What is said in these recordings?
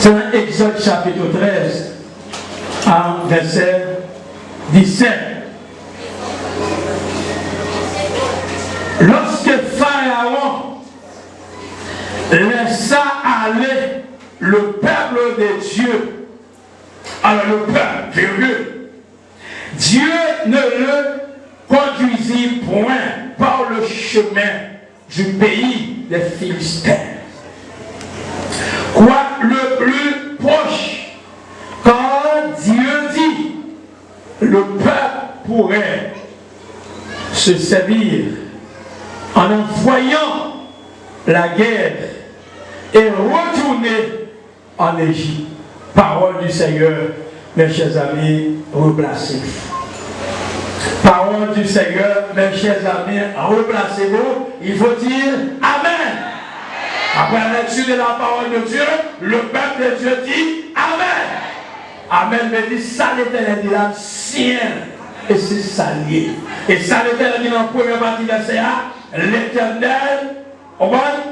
C'est dans Exode chapitre 13, verset 17. Lorsque Pharaon laissa aller le peuple de Dieu, alors le peuple, virgule, Dieu ne le conduisit point par le chemin du pays des Philistins. Quoi le plus proche, quand Dieu dit, le peuple pourrait se servir en envoyant la guerre et retourner en Égypte. Parole du Seigneur, mes chers amis, replacez. Parole du Seigneur, mes chers amis, replacez-vous. Il faut dire Amen. Après la lecture de la parole de Dieu, le peuple de Dieu dit Amen. Amen veut dire ça l'Éternel dit là, sien. Et c'est salier. Et ça l'Éternel dit dans la première partie de la l'Éternel,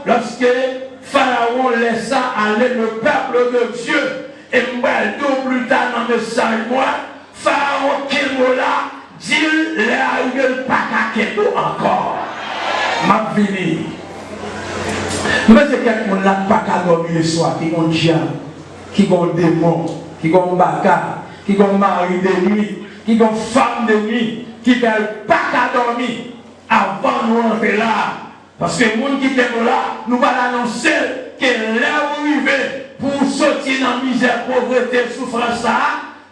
lorsque Pharaon laissa aller le peuple de Dieu, et moi, deux plus tard dans le message, moi, Pharaon qui est là, dit, les arrivés pas qu'à encore. Ma vie. Mais c'est quelqu'un qui n'a pas qu'à dormir le soir, qui ont diable, qui ont démon, qui ont baka, qui ont mari de nuit, qui ont femme de nuit, qui ne veulent pas qu'à dormir avant nous rentrer là. Parce que les gens qui sont là, nous allons annoncer que là où ils vont pour sortir dans la misère, pauvreté, souffrance,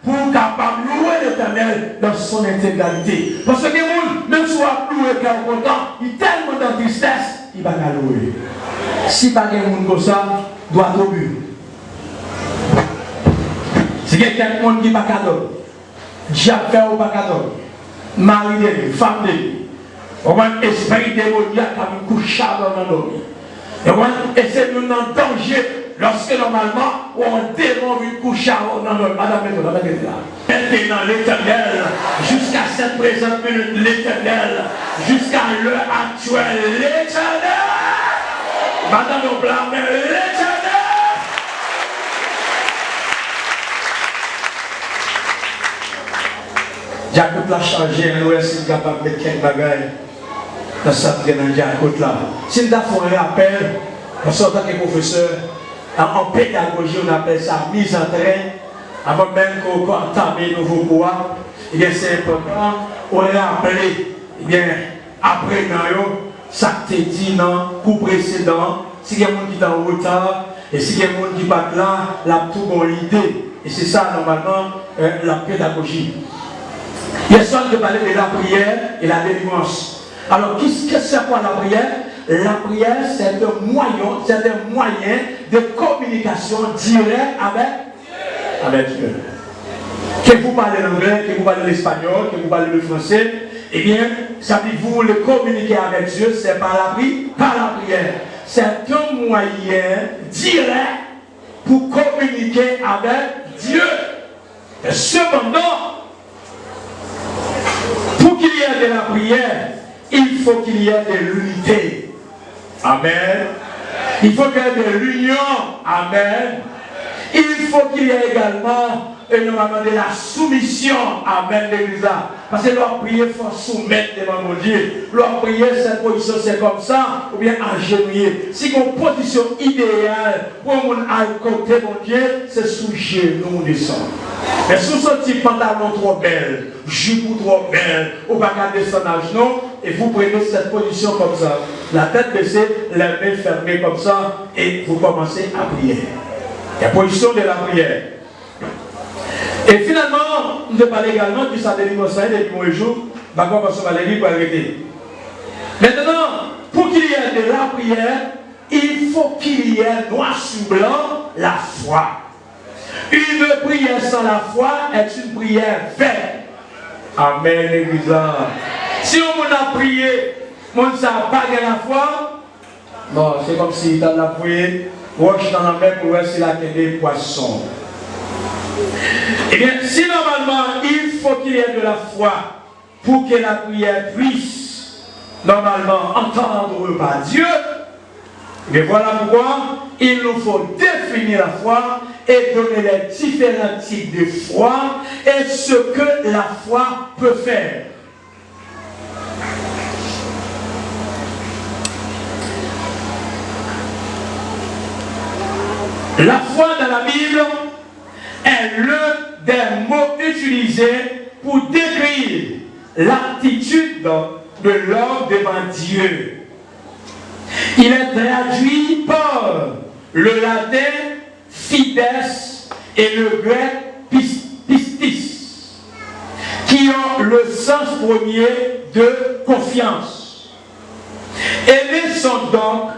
pour capable de louer l'Éternel dans son intégralité. Parce que les gens, même si on a loué qui est content, il est tellement dans la tristesse, il va pas louer. Si pas quelqu'un comme ça, doit au but. Si quelqu'un qui n'est pas cadeau, diable fait ou pas cadeau, mari de lui, femme de lui, on va esprit démoniaque comme une couche dans l'homme. Et c'est nous en danger lorsque normalement on démon une couche dans l'homme. Madame, maintenant l'Éternel, jusqu'à cette présente minute, l'Éternel, jusqu'à l'heure actuelle, l'Éternel, madame, on blâme l'Éternel. Jacob l'a changé, nous sommes capables de quelques bagages. Dans cette Jacob là. Si nous avons un rappel, en tant que professeur, en pédagogie, on appelle ça mise en train, avant même qu'on entame un nouveau cours, eh bien c'est important, on rappeler, eh bien, après ça te dit dans le cours précédent, si il y a des gens qui sont en retard, et si il y a des gens qui battent là, la tout bonne idée. Et c'est ça normalement la pédagogie. Il y a soin de parler de la prière et la délivrance. Alors, qu'est-ce que c'est quoi la prière? La prière, c'est un moyen de communication directe avec Dieu. Que vous parlez l'anglais, que vous parlez l'espagnol, que vous parlez le français, eh bien, ça veut dire que vous voulez communiquer avec Dieu, c'est par la prière. C'est un moyen direct pour communiquer avec Dieu. Et cependant, pour qu'il y ait de la prière, il faut qu'il y ait de l'unité. Amen. Il faut qu'il y ait de l'union. Amen. Il faut qu'il y ait également normalement de la soumission. Amen, l'église. Parce que leur prière, il faut soumettre devant mon Dieu. Leur prière, cette position, c'est comme ça, ou bien agenouiller. Si une position idéale pour mon côté, mon Dieu, c'est sous genou descendre. Mais sous ce petit pantalon trop belle, jupe trop belle, ou pas descendre à genoux, et vous prenez cette position comme ça. La tête baissée, les mains fermées comme ça, et vous commencez à prier. La position de la prière. Et finalement, nous devons parler également du salut de depuis mon jour, d'accord, parce qu'on va aller pour arrêter. Maintenant, pour qu'il y ait de la prière, il faut qu'il y ait noir sur blanc la foi. Une prière sans la foi est une prière vaine. Amen, l'église. Si on a prié, on ne sait pas de la foi, bon, c'est comme si dans la prière, roche dans la mer pour voir si la tête des poissons. Eh bien, si normalement il faut qu'il y ait de la foi pour que la prière puisse normalement entendre par Dieu, et voilà pourquoi il nous faut définir la foi et donner les différents types de foi et ce que la foi peut faire. La foi dans la Bible est l'un des mots utilisés pour décrire l'attitude de l'homme devant Dieu. Il est traduit par le latin fides et le grec pistis, qui ont le sens premier de confiance. Et ne sont donc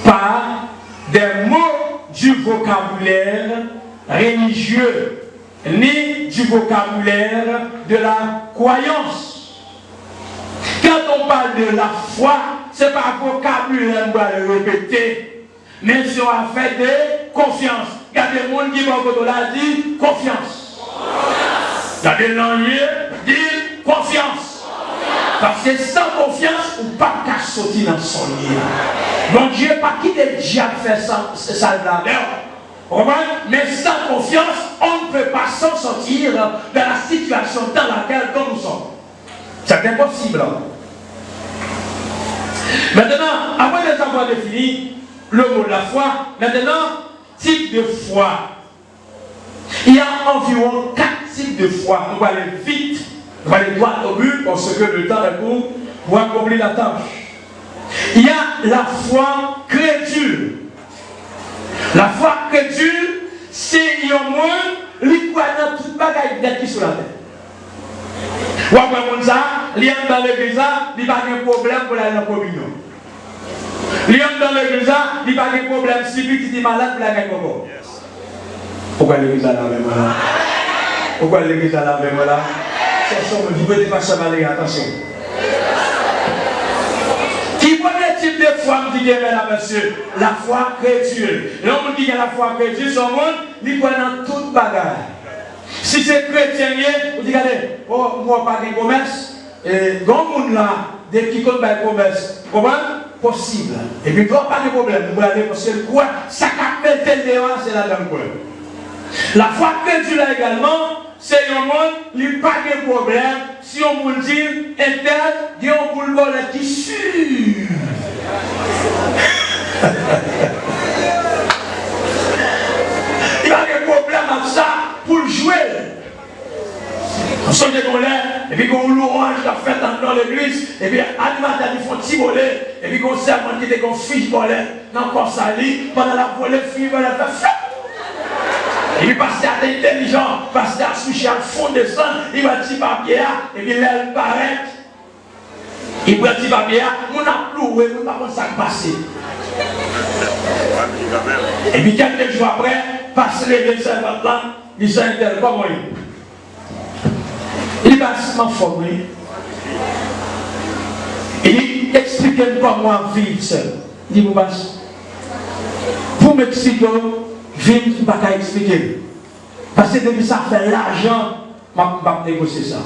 pas des mots du vocabulaire religieux, ni du vocabulaire de la croyance. Quand on parle de la foi, ce n'est pas un vocabulaire qu'on va le répéter, mais c'est un fait de confiance. Il y a des gens qui vont dire confiance. Il y a des gens qui disent confiance. Parce que sans confiance, on ne peut pas sortir dans son lit. Donc Dieu pas qui le diable faire ça là. Mais sans confiance, on ne peut pas s'en sortir de la situation dans laquelle nous sommes. C'est impossible. Maintenant, après les avoir défini le mot de la foi, maintenant, type de foi. Il y a environ 4 types de foi. On va aller vite, on va aller droit au but parce que le temps est court pour accomplir la tâche. Il y a la foi crédule. La foi crédule, c'est un monde qui croit dans toute bagaille qui sur la terre. Ou après ça, il entre dans l'église, il n'y a pas de problème pour aller dans la communion. Il entre dans l'église, il n'y a pas de problème si il est malade pour aller dans la communion. Pourquoi l'église à la même là? Pourquoi l'église à la même là? C'est ça, vous ne pouvez pas savoir, attention. Qui connaît le type de foi, me dit, mesdames et messieurs, la foi crédule. L'homme dit que la foi crédule, son monde, il croit dans toute bagarre. Si c'est chrétien, vous dites, regardez, oh, moi, pas de commerce, et dans le monde là, dès qu'il compte pas de commerce, comment? Possible. Et puis, pas de problème, vous allez parce que quoi? Ça capte tel débat, c'est là dans le coin. La foi crédule également, c'est un monde, il n'y a pas de problème. Si on vous dit, interne, il y a un boulot qui suit. Il y a des problèmes avec ça pour jouer. On sort de colère, et puis qu'on l'orange la fête dans l'église, et puis animateurs ils font petit volet, et puis qu'on servent qui était qu'on fiche volet, dans le sali, pendant la volée, fille volet, fait. Et puis pasteur est intelligent, pasteur souché à fond de sang, il va dire papier, et puis l'aile paraît. Il prend petit papier, on a ploué, on n'a pas ça passé. Et puis quelques jours après, passe les 25 ans, il s'intéresse comment il va se former. Il explique comment vivre seul. Il dit, pour m'expliquer, vivre, je ne peux pas expliquer. Parce que depuis ça fait l'argent, je ne peux pas négocier ça.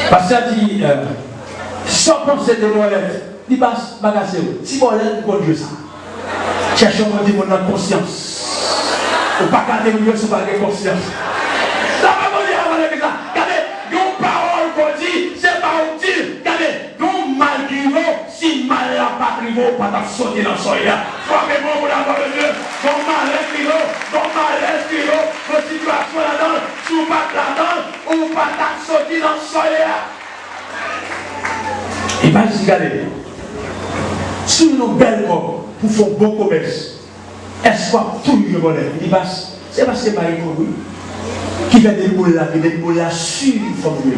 Parce que ça dit, sans penser de Noël, il passe bagasse. Si vous voulez, vous pouvez jouer ça. Cherchez un monde de conscience. Ou pas garder mieux sur pas de conscience. Ça va vous dire avant l'église. Regardez, une parole qu'on dit, c'est pas utile. Regardez, nous malgré si mal la patrie vaut pas sortir dans le soleil. Faut que vous l'avez vu. Ton mal est vos situations là-dedans, si vous pas là-dedans, ou pas sortir dans le soleil. Et bien, regardez, si nous belles morts pour faire bon commerce, est-ce qu'on tout le monde il passe? C'est parce que Marie qui fait des boules là, des boules là sur une formule.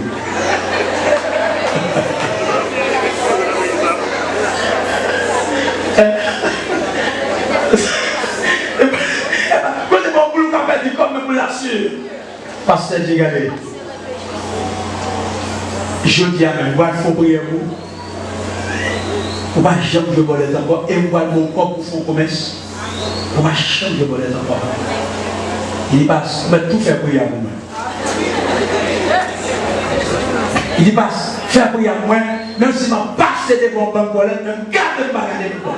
Quand c'est bon boulot qu'on fait, comme une boule là sur. Pasteur, regardez. Je dis à même, il faut prier pour vous. On va jamais de voler encore. Et moi, mon corps pour faire commerce. On va jamais de voler encore. Il passe, on va tout faire prier à moi. Il passe, faire prier à moi, même si je passe des bons banques, même garde le bagage de moi.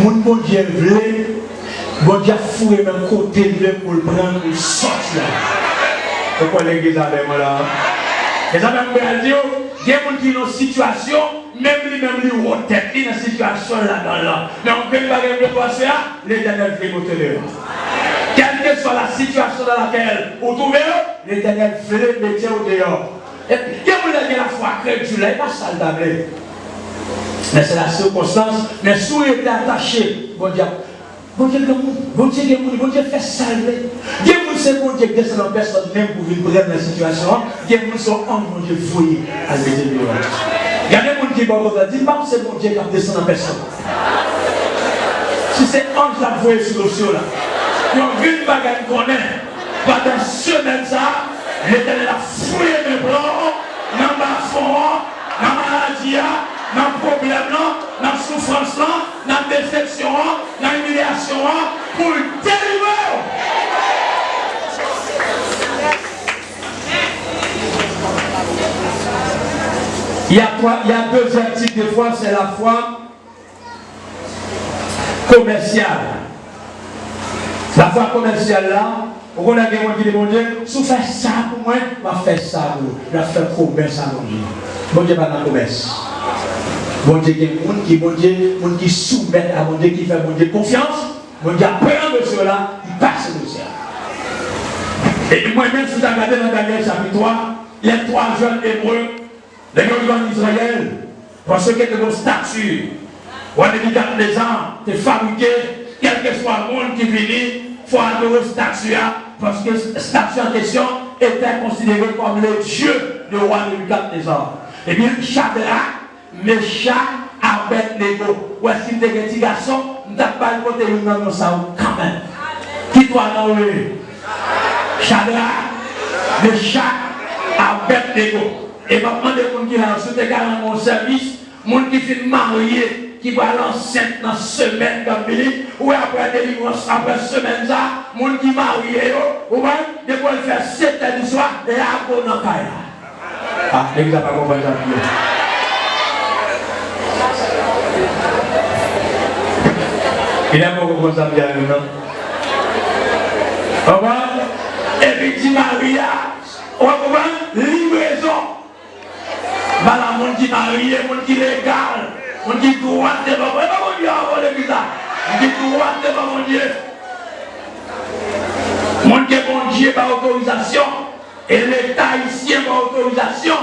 mon bon Dieu voulait, bon Dieu a fouillé même côté pour le prendre, pour le sortir. Pourquoi l'église avec moi là? Et ça même pour dire, il y a des gens qui sont dans une situation, même lui, ou tête, dans une situation là-dedans. Mais on peut pas gagner le faire, l'Éternel fait monter dehors. Quelle que soit la situation dans laquelle vous trouvez, l'Éternel fait mettre au dehors. Et puis, il y a la foi crédule, il n'est pas ça le d'abord. Mais c'est la circonstance, mais si vous êtes attaché, bon Dieu, bon Dieu fait salver. Dieu vous c'est bon Dieu qui descend dans personne même pour vivre dans la situation. Dieu vous sont en bon Dieu fouillé à l'intérieur. Il y a des gens qui vont dire, pas c'est bon Dieu qui descend dans personne. Si c'est ange qui a fouillé sur le ciel là, il y a une bagarre qu'on est. Pendant ce semaine ça, l'Éternel a fouillé mes blancs, dans ma foi, dans ma maladie, dans le problème, dans la souffrance, dans la déception, dans l'humiliation, pour le délivrer. Il y a deuxième type de foi, c'est la foi commerciale. La foi commerciale là, on a des gens qui disent, mon Dieu, si vous faites ça pour moi, je vais faire ça pour vous. Je vais faire commerce à mon Dieu. Mon Dieu, pas dans le commerce. Mon Dieu, il y a des gens qui soumettent à mon Dieu, qui fait mon Dieu confiance. Mon Dieu a peur de cela, il passe de ça. Et moi-même, si vous regardez dans Daniel chapitre 3, les 3 jeunes hébreux, les gens d'Israël, parce que de vos statues, ou à des ans, de fabriquer, quel que soit le monde qui vient, il faut adorer cette statue, parce que cette statue en question était considérée comme le Dieu du roi de Nebuchadnezzar. Eh bien, Shadrach, Meshach, Abednego, ou est-ce qu'il y a des garçons, nous n'avons pas le côté de nous ça quand même. Qui doit nous Shadrach, Meshach, Abednego. Et maintenant, les gens qui ont dans mon service, les gens qui sont mariés, qui va l'enceinte dans semaine d'Amérique, ou après délivrance, après semaine, ça, les gens qui sont mariés, ou bien, ils vont faire 7 heures du soir et à bon dans Kaya. Ah, l'église n'a pas compris ça. Il n'a pas compris ça bien, non? Et puis, Maria, on va livraison. Voilà, mon qui marié, mon qui légal, mon qui droit devant mon Dieu, avant l'église là. Mon qui droit devant mon Dieu. Mon qui bon Dieu par autorisation. Et l'État ici par autorisation.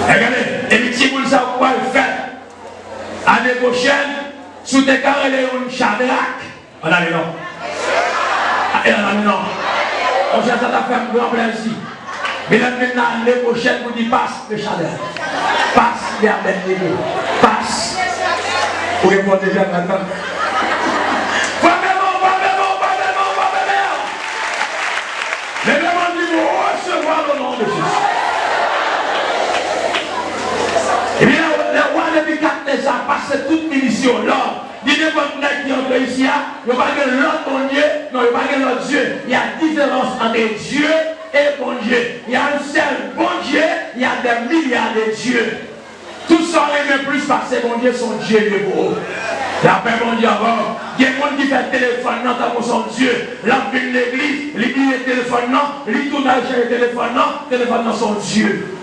Regardez, et puis si vous savez quoi le faire, l'année prochaine, sous tes carrés de Shadrach, on a les noms. Et on a les noms. On cherche à faire un grand plein ici. Mais maintenant, l'année prochaine, vous dites passe le Shadrach. Passe vers Abednego. Passe. Vous répondez déjà maintenant. Mais vraiment, nous recevoir le nom de Jésus. Et bien, le roi de Nebuchadnezzar passe toute mission là. Il n'y a pas de qui entre ici, il n'y a pas de l'autre Dieu, non, il n'y a pas de l'autre Dieu. Il y a différence entre Dieu et bon Dieu. Il y a un seul bon Dieu, il y a des milliards de dieux. Tout ça, les plus parce que bon Dieu, son Dieu est beau. La paix, bon Dieu, avant. Il y a des gens qui font téléphone, non, t'as son Dieu. La vie de l'église, l'église est téléphone, non, l'église tourne à le téléphone, non, téléphone, non, son Dieu.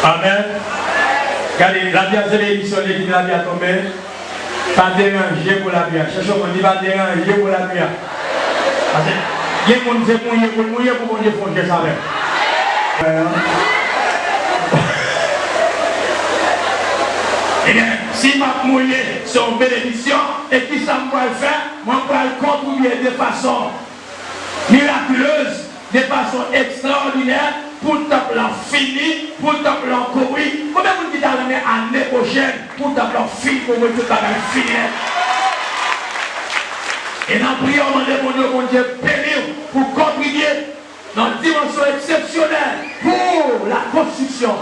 Amen. Regardez, la bière, c'est l'émissionné qui la bière tombée. Pas déranger pour la bière. Cherchez qu'on dit pas déranger pour la bière. Parce que, il y a des gens qui sont mouillés pour mon Dieu, pour que ça va. Eh bien, si ma mouillé, c'est une bénédiction, et qui ça me va le faire, moi, je vais contribuer de façon miraculeuse, de façon extraordinaire, pour ta plan fini, pour ta plan courir. Combien vous dites à l'année prochaine, pour ta plan fini, pour que tout va finir. Et dans la prière, on demande mon Dieu béni pour contribuer dans une dimension exceptionnelle pour la construction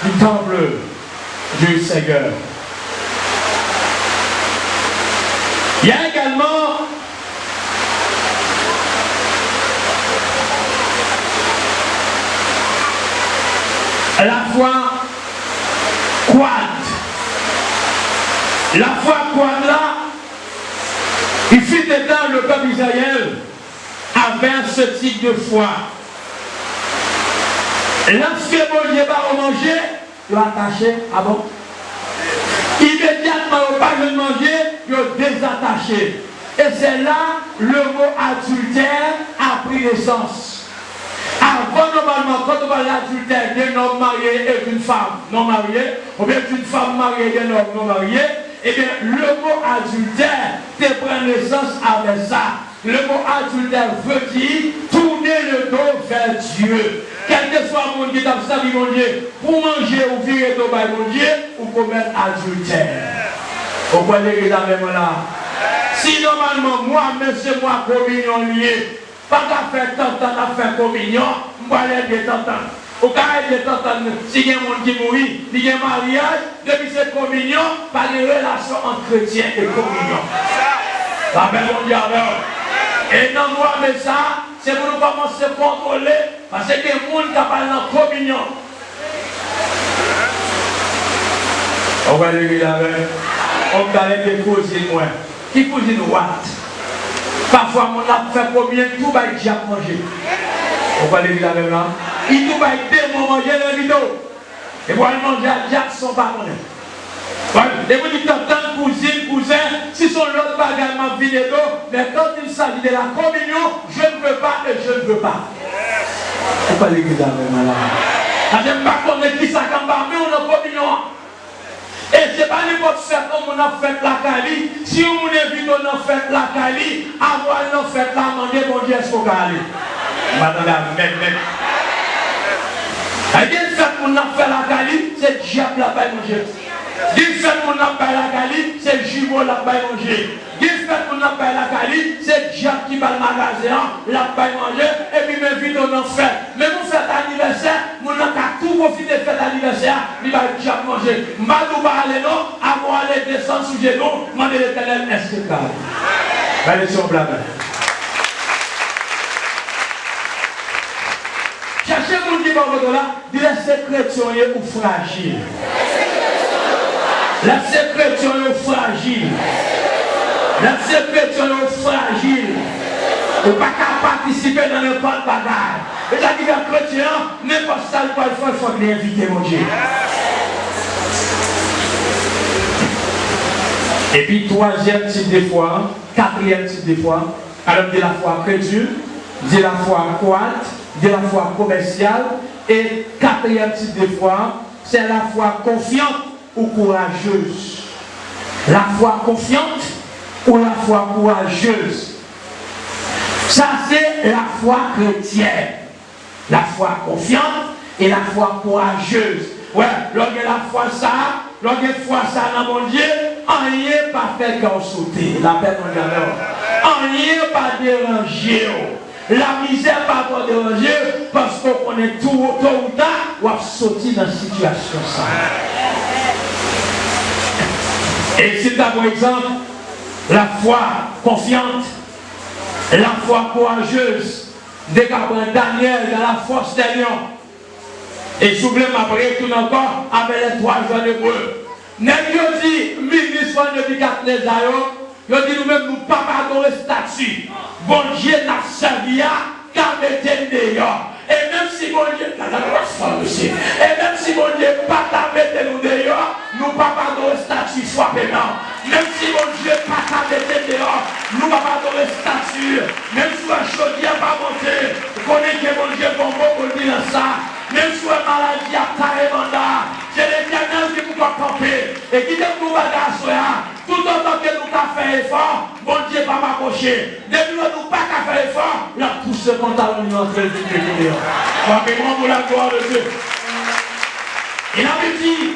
du temple du Seigneur. Il y a également la foi quad. La foi quad là, il fut des temps le peuple d'Israël avait ce type de foi. Lorsque bon Dieu va manger, il va attacher, ah bon? Immédiatement, au pas de manger, il désattaché. Et c'est là le mot adultère a pris naissance. Avant, normalement, quand on parle d'adultère d'un homme marié et d'une femme non mariée, ou bien d'une femme mariée et d'un homme non marié, eh bien, le mot adultère te prend naissance avec ça. Le mot adultère veut dire tourner le dos vers Dieu. Quel que soit mon Dieu, mon Dieu, pour manger ou virer le dos vers mon Dieu, ou commettre adultère. Vous voyez la même là. Si normalement, moi, monsieur, moi, communion lié, pas qu'à faire tant à faire communion, moi, je vais t'entendre. Au cas où je t'entendre, si il y a un monde qui mourit, il y a un mariage, depuis cette communion, par les relations entre chrétiens et communion. La même mon Dieu alors. Et dans moi, mais ça, c'est pour nous commencer à contrôler, parce qu'il y a des gens qui parlent dans la communion. On va le dire avec. On va aller des cousines, moi. Qui cousine what? Parfois, on a fait combien tout va être déjà mangé. On va le dire avec là. Il tout va être démon manger le vidéo. Et pour aller manger à Jackson, pas connaître. Et vous dites, tant cousine, cousin, si son l'autre bagage m'a vidé d'eau, mais quand il s'agit de la communion, je ne veux pas et je ne veux pas. Pourquoi l'église a même là? Je ne sais pas qu'on est qui ça quand mais on a communion. Et ce n'est pas n'importe fête comme on a fait la Cali. Si on invite on a fait la Cali, avant on a fait la manger, mon Dieu, est-ce qu'on va aller? Madame, même. Et bien, fait qu'on a fait la Cali, c'est le diable là-bas manger. Du fait qu'on a fait la Cali, c'est le jumeau là-bas manger. Du fait qu'on a fait la Cali, c'est le diable qui va le magasin là-bas manger. Et puis, m'invite on en fait. Mais vous faites anniversaire, vous n'avez qu'à tout profiter de faire l'anniversaire, il va le diable manger. Madou va aller non, avant aller descendre sous genou, demander l'éternel, est-ce que ça va? Allez sur le cherchez mon Dieu par votre là, dit la sécrétion est fragile. La sécrétion est fragile. La sécrétion est fragile. Vous ne pouvez pas participer dans n'importe bagarre. Et la vie d'un chrétien, n'importe ça, il faut l'inviter, mon Dieu. Et puis, troisième type de foi, quatrième type de foi, alors de la foi chrétienne, de la foi croate, de la foi commerciale, et quatrième type de foi, c'est la foi confiante ou courageuse. La foi confiante ou la foi courageuse. Ça, c'est la foi chrétienne. La foi confiante et la foi courageuse. Ouais, lorsque la foi ça, lorsque la foi ça dans mon Dieu, rien pas fait qu'en sauter. La paix mon Dieu. Rien pas déranger. La misère pas pour déranger parce qu'on est tout ou tard ou à sortir dans une situation ça. Et c'est par exemple la foi confiante, la foi courageuse, dès qu'après Daniel dans la force des lions. Et souvenez m'après tout encore avec les 3 jours d'hébreu. N'est-ce dit, ministre de Nebuchadnezzar, il dit nous-mêmes, nous ne pouvons pas adorer statut. Bon Dieu n'a servi à qu'à mettre dehors. Et même si mon Dieu, et même si mon Dieu pas t'a mettre nous dehors, nous ne pouvons pas adorer statut frappément. Même si mon Dieu pas t'a mettre dehors, nous ne pouvons pas adorer statut. Même si la chaudière pas monter, vous connaissez que mon Dieu bon pour dire ça. Même si la maladie a carrément là, c'est l'Éternel qui nous doit camper. Et qui donne nous bagages, tout autant que nous avons fait effort, mon Dieu va m'approcher. Depuis que nous pas fait effort, là tout ce qu'on a mis entre les deux. Rappelez-moi pour la gloire de Dieu. Il avait dit,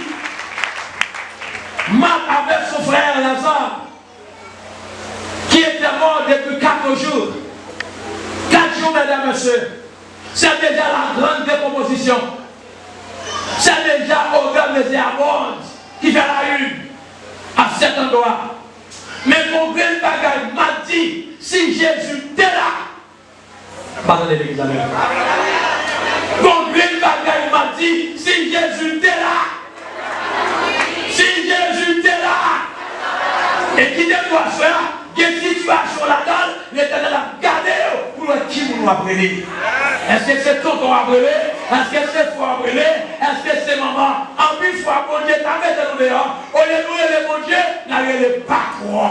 Marc avec son frère Lazare, qui était mort depuis 4 jours. 4 jours, mesdames et messieurs. C'est déjà la grande décomposition. C'est déjà au grand des amondes qui fait la une à cet endroit. Mais mon grand bagage m'a dit, si Jésus était là, pardonnez l'église. Mon grand bagage m'a dit, si Jésus était là, si Jésus était là, et qui te doit faire, il y a une situation là-dedans, l'Éternel a gardé pour qui nous appeler. Est-ce que c'est tonton appeler? Est-ce que c'est toi appeler? Est-ce que c'est maman? En plus, fois, bon Dieu, t'as mis dans le dehors. Au lieu de nous, les bon Dieu, n'a le patron.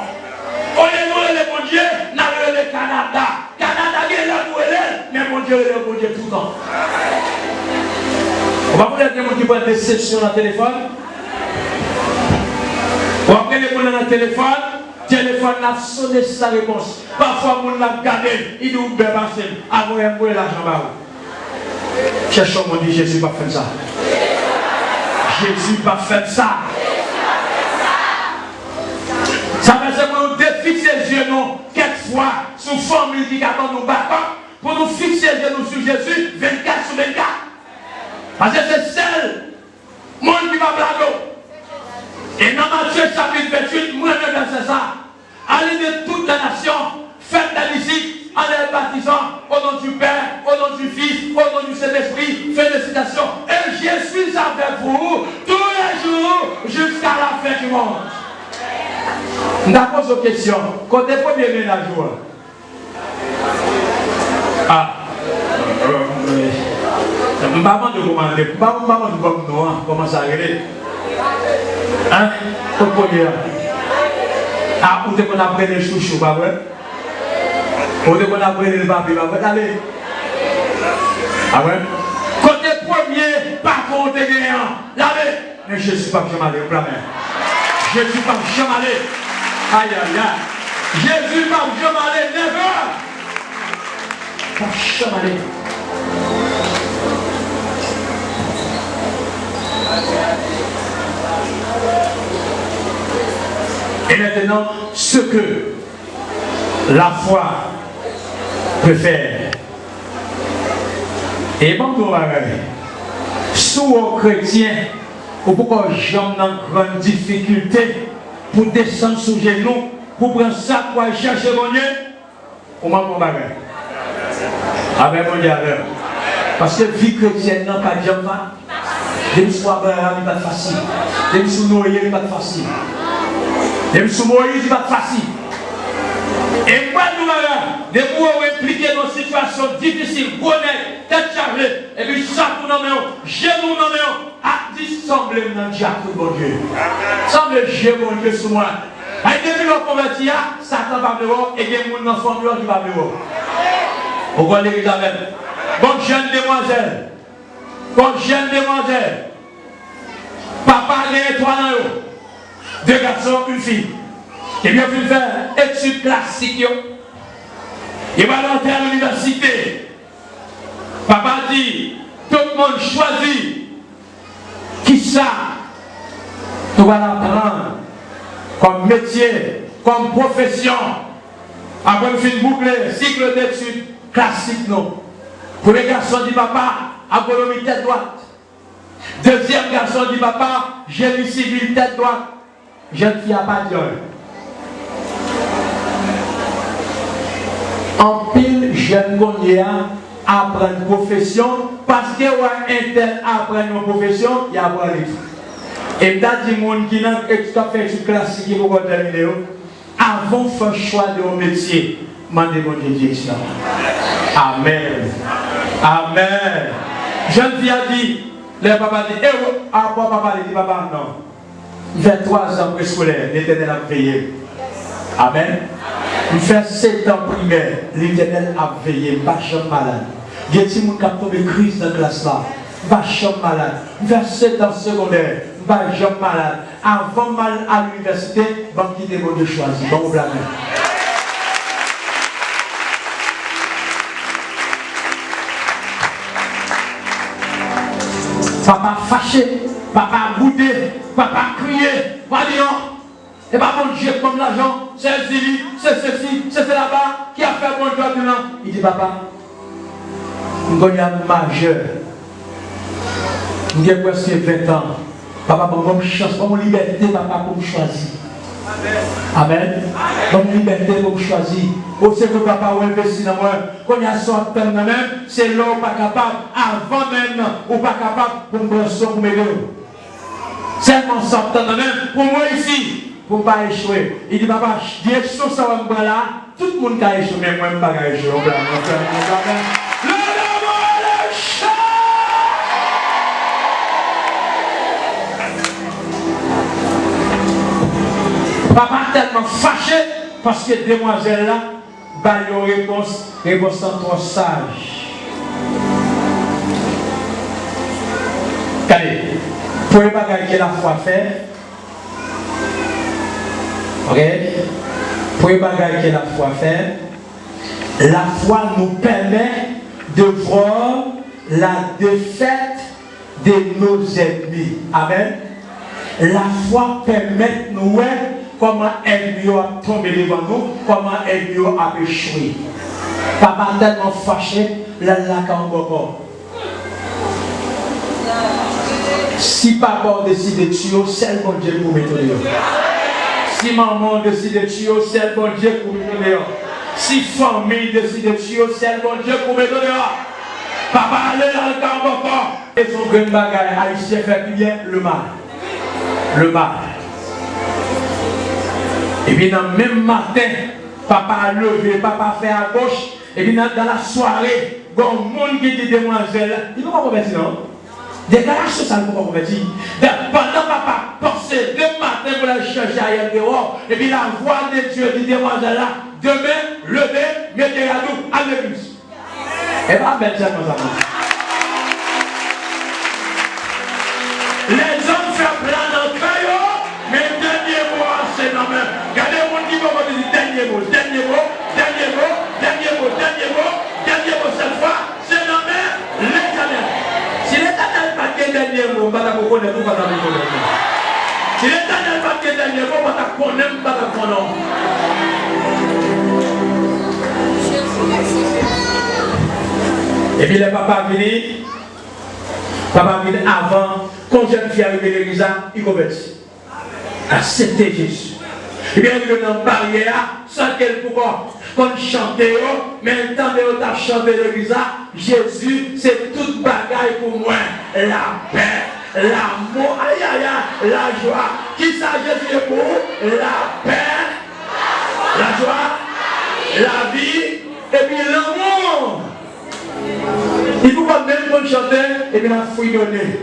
Au lieu de nous, les bon Dieu, n'a le Canada. Canada, il est là pour elle, mais mon Dieu, il est bon Dieu tout le temps. On va vous dire que qui prend des sessions dans le téléphone. On va prendre le téléphone. Téléphone n'a sonné sa réponse. Parfois, on l'a gardé. Il dit, où bien passer. Avant, il y a l'argent. Cherchons, on dit, Jésus pas fait ça. Jésus pas fait ça. Ça veut dire que nous défixer les yeux, nous, quelquefois, sous forme multicapant, nous battons, pour nous fixer les yeux sur Jésus, 24 sur 24. Parce que c'est seul, monde qui va blaguer. Et dans Matthieu chapitre 28, moi-même c'est ça. Allez de toute la nation, faites la musique en les baptisant au nom du Père, au nom du Fils, au nom du Saint-Esprit. Félicitations. Et je suis avec vous tous les jours jusqu'à la fin du monde. On pose une question. Quand est-ce que vous la joie? Ah. Maman de commander. Maman de commander. Comment ça arrive? Hein? Ah, vous devez apprendre les chouchous, pas vrai? Vous devez apprendre les papiers, pas vrai? Allez. Ah ouais? Côté premier, par contre, gagnant. L'avez. Mais je ne suis pas jamais allé, je ne suis pas jamais allé. Aïe, aïe, aïe. Jésus pas jamais allé, never. Pas jamais allé. Et maintenant, ce que la foi peut faire. Et bon, pour sous chrétien, ou pourquoi j'en ai une grande difficulté pour descendre sous genoux, pour prendre ça pour aller chercher mon Dieu, on m'a pas bagage. Avec mon Dieu, parce que vie chrétienne n'a pas de jambe. Des soirs, il n'est pas facile. Des sous noyer, il n'est pas facile. Des sous Moïse, il n'est pas facile. Et moi, nous, de vous impliquer dans une situation difficile, bonnet, tête chargée, et puis chaque nous nommons, genoux nommons, à dissembler dans le diable, mon Dieu. Semble Dieu, mon Dieu, sur moi. Et depuis le converti, Satan va me voir, et il y a mon enfant qui va me voir. Vous voyez l'Élisabeth. Bonne jeune demoiselle. Bonne jeune demoiselle. Papa a trois ans. Deux garçons, une fille. Et bien, il faire études classiques. Il va rentrer à l'université. Papa dit, tout le monde choisit. Qui ça? Tu vas l'apprendre comme métier, comme profession. Après, il fait boucler cycle d'études classiques. Non. Pour les garçons, dit papa, agronomie tête droite. Deuxième garçon, dit papa, génie civil tête droite. Jeune fille à pas de en pile, jeune gonnier apprend une profession parce que un tel apprend une profession, il apprend les tout. Et t'as dit monde qui n'a pas fait une classique pour terminer. Avant de faire choix de mon métier, demandez mon direction. Amen. Amen. Jeune fille a dit, le papa dit, papa dit, papa non. 23 ans préscolaire, l'Éternel a veillé. Amen. Il fait 7 ans primaire, l'Éternel a veillé, pas jamais malade. Il y a des gens qui ont tombé crise dans la classe là, pas jamais malade. Il fait 7 ans secondaire, pas jamais malade. Avant mal à l'université, il va quitter mon Dieu choisi. Bon, blâme. Papa fâché, papa boudé, papa crié, pas dire non. Et pas mon Dieu comme l'argent, c'est Zili, c'est ceci, c'est là-bas, qui a fait mon Dieu maintenant. Il dit papa, je suis majeur. J'ai presque 20 ans. Papa, pour mon chance, pour mon liberté, papa, pour me choisir. Amen. Donc, liberté pour choisir. Vous savez que papa ou investi dans moi, quand il y a son temps même, c'est là où pas capable, avant même, ou pas capable pour me prendre pour m'aider. Seulement son temps même, pour moi ici, pour ne pas échouer. Il dit, papa, direction ça va me prendre là, tout le monde a échoué, mais moi je ne vais pas échouer. Papa tellement fâché parce que demoiselle là, bah une réponse trop sage. Allez, pour ne pas gagner la foi faire, ok? Pour ne pas gagner la foi faire, la foi nous permet de voir la défaite de nos ennemis. Amen. La foi permet de nous comment ennemi a tombé devant nous, comment ennemi a échoué. Papa tellement fâché, là encore. Si papa décide de tuer, c'est le bon Dieu pour mettre dehors. Si maman décide de tuer, c'est le bon Dieu pour mettre dehors. Si famille décide de tuer, c'est le bon Dieu pour mettre dehors. Papa allez dans le camp encore. Et son grand bagage, Haïtien fait bien le mal. Le mal. Et puis dans le même matin, papa a levé, papa a fait à gauche. Et puis dans la soirée, il y a un monde qui dit demoiselle, il ne peut pas convertir, non? Dégage ça, il ne peut pas convertir. Pendant papa pensait le matin pour la chercher ailleurs dehors, et puis la voix de Dieu dit demoiselle là, demain, levez, mettez à nous à l'église. Et pas mettre ça comme ça. Les hommes font plein dans le caillot, mais le dernier mot, c'est non même. Regardez mon qui va vous dire dernier mot, cette fois, c'est non même l'éternel. Si l'éternel n'a pas de dernier mot, on va vous connaître, on va vous connaître. Si l'éternel n'a pas de dernier mot, on va vous connaître, on va vous connaître. Et puis le papa venu avant, quand jeune fille arrive à l'église, il convertit. Accepter Jésus. Et bien, il est dans la barrière, sans qu'elle pouvait chanter, mais en temps de chanter l'église, Jésus, c'est toute bagaille pour moi. La paix, l'amour, aïe aïe aïe, la joie. Qui ça, Jésus est pour? La paix, la joie, la vie, et puis l'amour. Il ne faut pas même qu'on chante et puis la fouille donnée.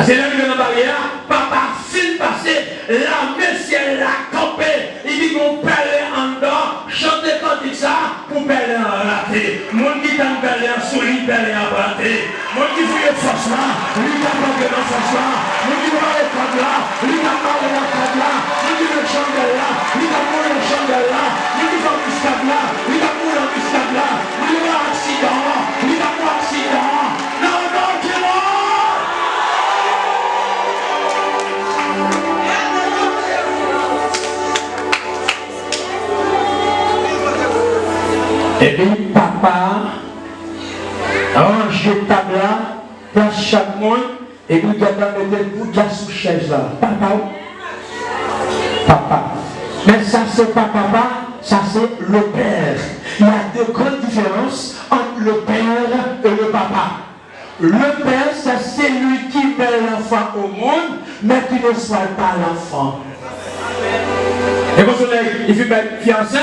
C'est là qu'il est dans la barrière, papa file passer, la messière l'a campé, il dit qu'on pèle en dedans, chantez quand il dit ça, pour pèle en raté. Mon qui t'en pèle en souris, pèle en raté. Mon qui fouille force là, lui n'a pas de dans force là, mon qui va le prendre là, lui n'a pas de la prendre là, mon qui veut chandelle là, lui n'a pas de chandelle là, lui qui va muscade là, lui n'a pas de muscade là, lui va accident, lui n'a pas accident. Non, non, tu vois. Et puis papa range le table là, place chaque monde, et puis il a mis le bout de la sous-chaise là. Papa. Mais ça c'est pas papa, ça c'est le père. Il y a deux grandes différences entre le père et le papa. Le père, c'est celui qui met l'enfant au monde, mais qui ne soit pas l'enfant. Et quand il fait fiancé,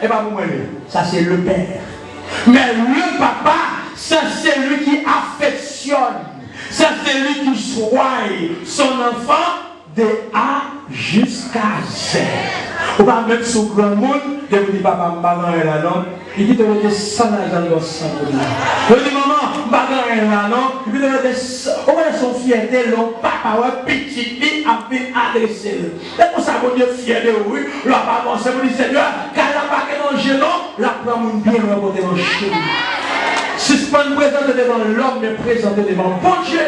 et pas vous ça c'est le père. Mais le papa, c'est celui qui affectionne, c'est celui qui soigne son enfant de A jusqu'à Z. On va mettre sur le grand monde, de vous dire papa, maman est là, non? Il dit de vous dire 100 ans dans sang. Il dit maman, maman est là, non? Il dit de vous dire, on va son fierté, l'on papa, ouais, petit, il a bien adressé. Et pour ça, vous dites fier de vous, le papa, c'est vous dire Seigneur, car la pas dans le genou, la prend mon bien remonter dans le genou. Suspendre présenter devant l'homme, mais présenter devant bon Dieu.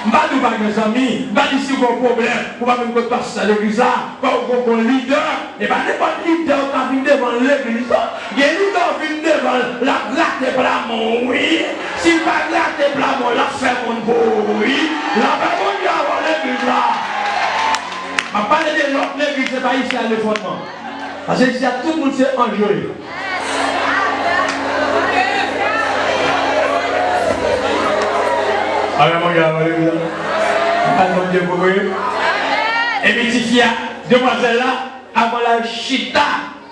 Madou pas mes amis, madou si vous avez un problème, vous ne pouvez pas passer à l'église, vous avez un leader, et bien n'importe leader qui vient devant l'église, il y a un leader qui vient devant la gratte blamon, oui. S'il ne pas gratte blamon, la fait mon beau, oui. La fait mon Dieu avant l'église là. On parle de l'autre l'église, c'est pas ici à le fondement. Parce que ici, tout le monde s'est enjoué. Alors, mon gars, allez, Dieu pour vous. Et puis, si demoiselle là, avant la chita,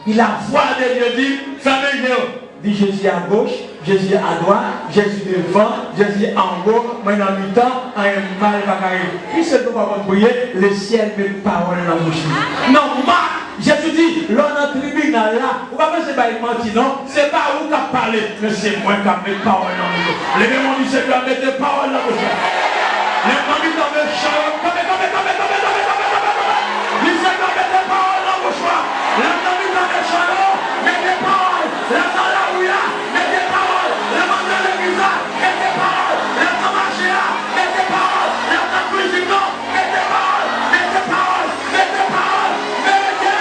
il a voix de Dieu dit, famille dit Jésus à gauche, Jésus à droite, Jésus devant, Jésus en haut, moi dans le temps, un mal va arriver. Puis c'est pour pas prier, le ciel met parole dans la bouche. Non, moi, Jésus dit, l'on a tribunal là, vous ne c'est pas une menti, non, c'est pas vous qui parlez, mais c'est moi qui mets parole dans la bouche. Les démons disent que tu as mis des paroles dans la bouche. Les mamies dans le champ, comme. Ils se mettent des paroles dans la bouche. Les mamies dans le champ, mettez des paroles. Les dans la rue là, mettez des paroles. Les mamies dans l'église là, mettez des paroles. Les dans le marché là, mettez des paroles. Les dans la cuisine là, mettez des paroles. Mettez des paroles, mettez des paroles, mettez.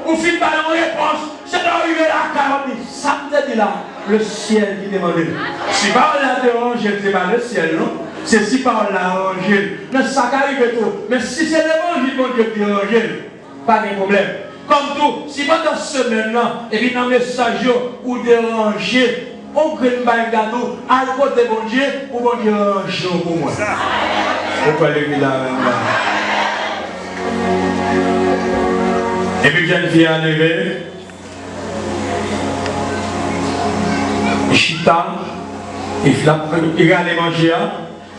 Ou fin par une réponse, c'est d'arriver à 40 000. Ça me dit là, le ciel qui demande. Si par là d'évangile, c'est pas le ciel, non? C'est si par là l'évangile. Mais ça arrive tout. Mais si c'est l'évangile, mon Dieu, qui évangile, pas de problème. Comme tout, si pendant ce semaine-là, et puis dans le message ou déranger, on crée un gâteau, à côté de mon Dieu, ou mon Dieu déranger pour moi. Pourquoi le gars là? Et puis, jeune fille est arrivée. Chita. Il a allé manger.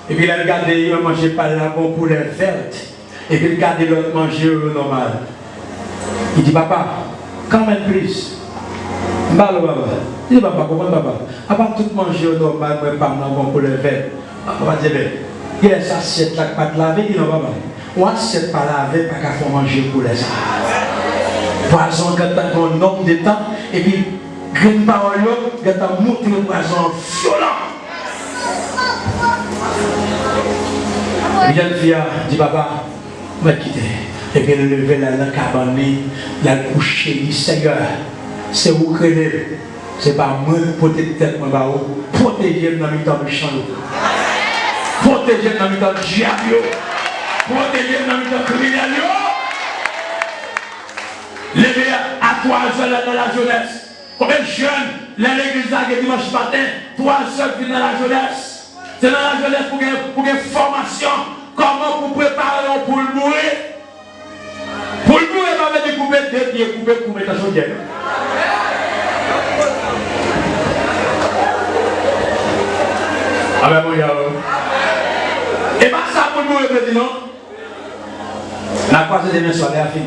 Et puis, il a regardé, il a mangé par la bonne poulet verte. Et puis, il a regardé l'autre manger au normal. Il dit, papa, quand même plus. Papa. Il dit, papa, comment papa? À part tout manger au normal, mais pas la bonne poulet verte. Papa dit, il y a cette assiette là qui pas laver. Il dit, non, papa. Ou assiette pas laver, pas qu'à faire manger poulet ça. Poison quand on nombre de temps et puis grande parole quand on monte le poison violent. La jeune fille dit papa, je vais quitter. Et puis elle lever la cabane, la coucher, dit Seigneur, c'est vous qui créez. Ce n'est pas moi qui protège tête, protéger dans le temps du champ. Protéger dans le temps du diable. Protéger dans le temps criminel. Levé à 3 heures dans la jeunesse. Combien de jeunes, l'église là, dimanche matin, 3 heures dans la jeunesse. C'est dans la jeunesse pour une formation. Comment vous préparer pour le mourir? Pour le mourir, il va mettre couper 2 pieds, couper dans son diable. Ah ben mon gars. Et pas ça pour le mourir, président. La croisée des mains sur la fille.